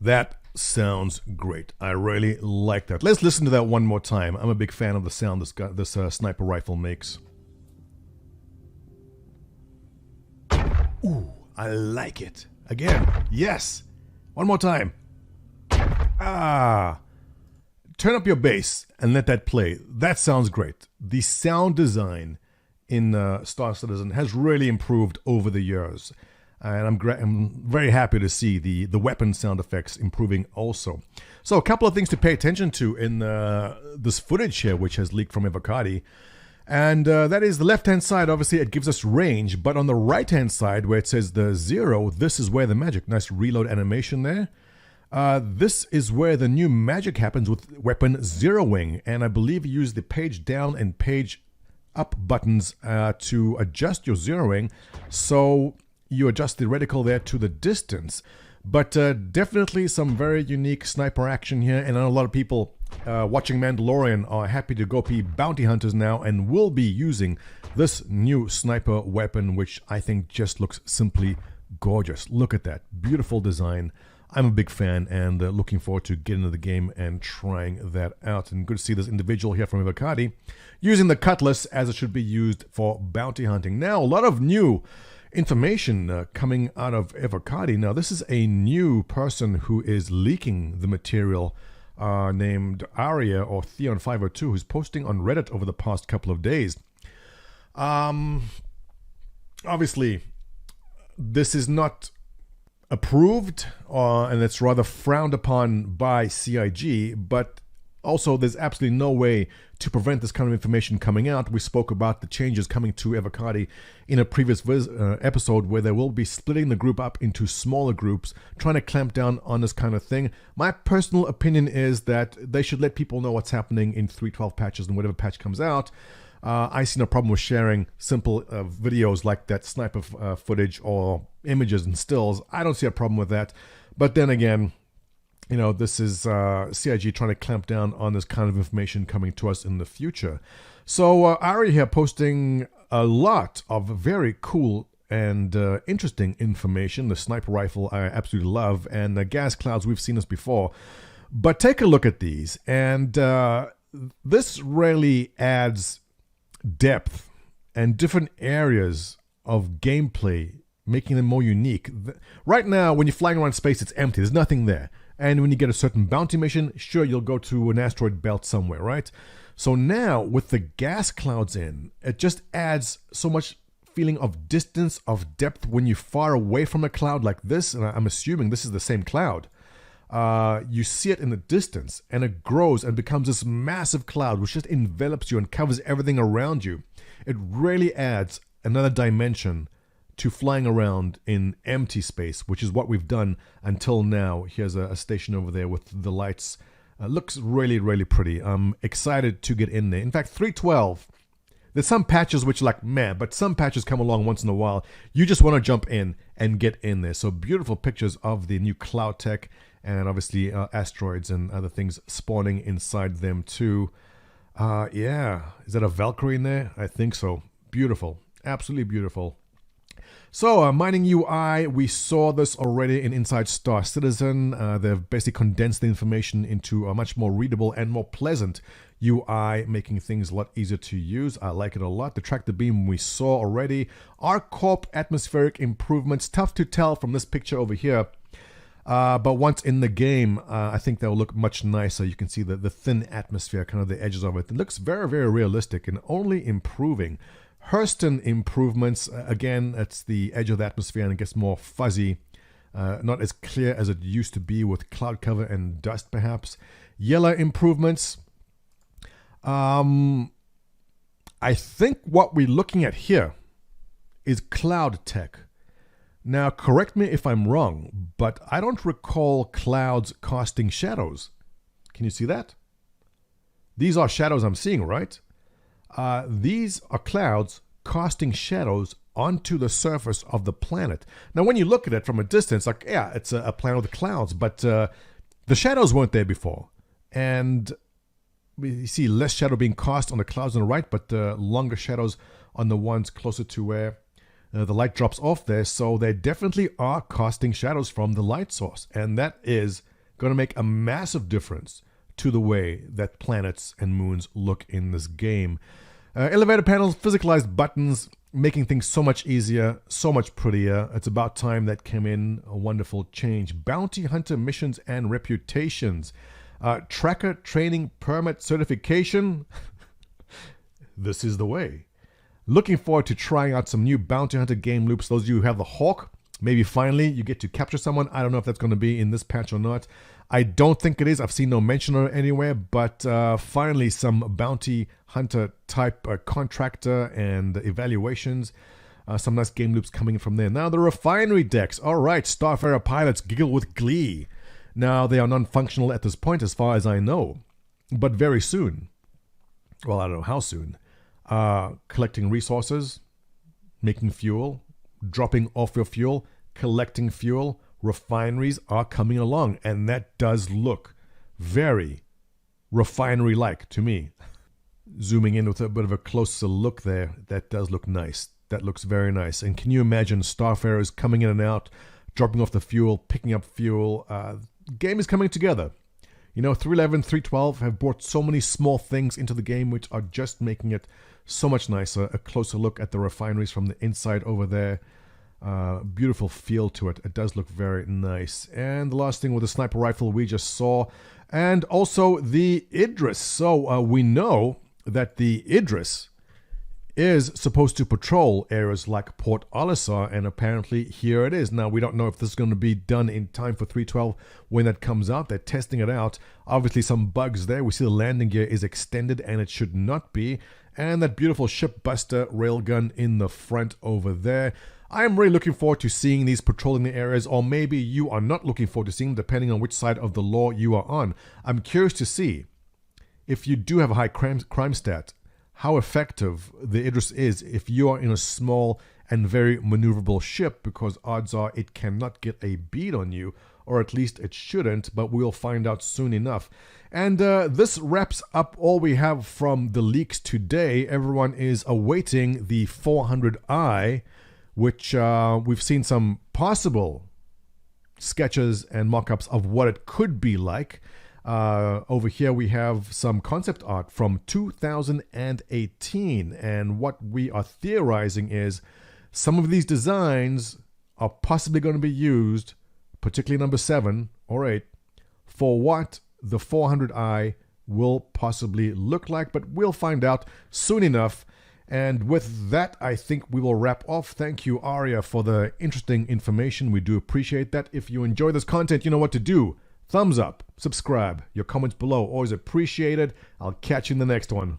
That sounds great. I really like that. Let's listen to that one more time. I'm a big fan of the sound this sniper rifle makes. Ooh, I like it. Again, yes. One more time. Ah. Turn up your bass and let that play. That sounds great. The sound design in Star Citizen has really improved over the years. And I'm very happy to see the weapon sound effects improving also. So a couple of things to pay attention to in this footage here, which has leaked from Evocati. And that is the left-hand side, obviously it gives us range, but on the right-hand side where it says the 0, this is where the magic, nice reload animation there. This is where the new magic happens with weapon zeroing, and I believe you use the page down and page up buttons to adjust your zeroing, so you adjust the reticle there to the distance. But definitely some very unique sniper action here, and I know a lot of people watching Mandalorian are happy to go be bounty hunters now and will be using this new sniper weapon, which I think just looks simply gorgeous. Look at that, beautiful design. I'm a big fan and looking forward to getting into the game and trying that out. And good to see this individual here from Evocati using the cutlass as it should be used for bounty hunting. Now, a lot of new information coming out of Evocati. Now, this is a new person who is leaking the material named Aria or Theon502, who's posting on Reddit over the past couple of days. Obviously, this is not approved and it's rather frowned upon by CIG, but also there's absolutely no way to prevent this kind of information coming out. We spoke about the changes coming to Evocati in a previous episode where they will be splitting the group up into smaller groups, trying to clamp down on this kind of thing. My personal opinion is that they should let people know what's happening in 3.12 patches and whatever patch comes out. I see no problem with sharing simple videos like that sniper footage or images and stills. I don't see a problem with that. But then again, you know, this is CIG trying to clamp down on this kind of information coming to us in the future. So Ari here posting a lot of very cool and interesting information. The sniper rifle I absolutely love, and the gas clouds, we've seen this before. But take a look at these, and this really adds depth and different areas of gameplay, making them more unique. Right now, when you're flying around space, it's empty. There's nothing there. And when you get a certain bounty mission, sure, you'll go to an asteroid belt somewhere, right? So now, with the gas clouds in, it just adds so much feeling of distance, of depth when you're far away from a cloud like this, and I'm assuming this is the same cloud. You see it in the distance, and it grows and becomes this massive cloud which just envelops you and covers everything around you. It really adds another dimension to flying around in empty space, which is what we've done until now. Here's a station over there with the lights. Looks really, really pretty. I'm excited to get in there. In fact, 3.12, there's some patches which are like, man, but some patches come along once in a while. You just want to jump in and get in there. So beautiful pictures of the new cloud tech, and obviously asteroids and other things spawning inside them too. Yeah, is that a Valkyrie in there? I think so. Beautiful, absolutely beautiful. So, mining UI, we saw this already in Inside Star Citizen. They've basically condensed the information into a much more readable and more pleasant UI, making things a lot easier to use. I like it a lot. The tractor beam we saw already. ArcCorp atmospheric improvements. Tough to tell from this picture over here. But once in the game, I think they'll look much nicer. You can see the thin atmosphere, kind of the edges of it. It looks very, very realistic and only improving. Hurston improvements, again, it's the edge of the atmosphere and it gets more fuzzy, not as clear as it used to be with cloud cover and dust perhaps. Yellow improvements. I think what we're looking at here is cloud tech. Now, correct me if I'm wrong, but I don't recall clouds casting shadows. Can you see that? These are shadows I'm seeing, right? These are clouds casting shadows onto the surface of the planet. Now, when you look at it from a distance, like, yeah, it's a planet with clouds, but the shadows weren't there before. And we see less shadow being cast on the clouds on the right, but longer shadows on the ones closer to where the light drops off there. So they definitely are casting shadows from the light source. And that is going to make a massive difference to the way that planets and moons look in this game. Elevator panels, physicalized buttons, making things so much easier, so much prettier. It's about time that came in. A wonderful change. Bounty hunter missions and reputations. Tracker training permit certification. This is the way. Looking forward to trying out some new bounty hunter game loops. Those of you who have the Hawk, maybe finally you get to capture someone. I don't know if that's going to be in this patch or not. I don't think it is. I've seen no mention of it anywhere, but finally some bounty hunter type contractor and evaluations. Some nice game loops coming from there. Now the refinery decks. All right, Starfarer pilots giggle with glee. Now they are non-functional at this point as far as I know, but very soon, well, I don't know how soon, collecting resources, making fuel, dropping off your fuel, collecting fuel, refineries are coming along, and that does look very refinery-like to me. Zooming in with a bit of a closer look there, that does look nice. That looks very nice. And can you imagine Starfarers coming in and out, dropping off the fuel, picking up fuel? Game is coming together. You know, 3.11, 3.12 have brought so many small things into the game which are just making it so much nicer. A closer look at the refineries from the inside over there. Beautiful feel to it. It does look very nice. And the last thing with the sniper rifle we just saw. And also the Idris. So we know that the Idris is supposed to patrol areas like Port Olisar, and apparently here it is. Now, we don't know if this is going to be done in time for 3.12 when that comes out. They're testing it out. Obviously, some bugs there. We see the landing gear is extended, and it should not be. And that beautiful ship buster railgun in the front over there. I am really looking forward to seeing these patrolling the areas, or maybe you are not looking forward to seeing them, depending on which side of the law you are on. I'm curious to see if you do have a high crime stat, how effective the Idris is if you are in a small and very maneuverable ship, because odds are it cannot get a bead on you, or at least it shouldn't, but we'll find out soon enough. And this wraps up all we have from the leaks today. Everyone is awaiting the 400i, which we've seen some possible sketches and mock-ups of what it could be like. Over here we have some concept art from 2018, and what we are theorizing is some of these designs are possibly going to be used, particularly number 7 or 8, for what the 400i will possibly look like, but we'll find out soon enough. And with that, I think we will wrap off. Thank you, Aria, for the interesting information. We do appreciate that. If you enjoy this content, you know what to do. Thumbs up, subscribe, your comments below, always appreciated. I'll catch you in the next one.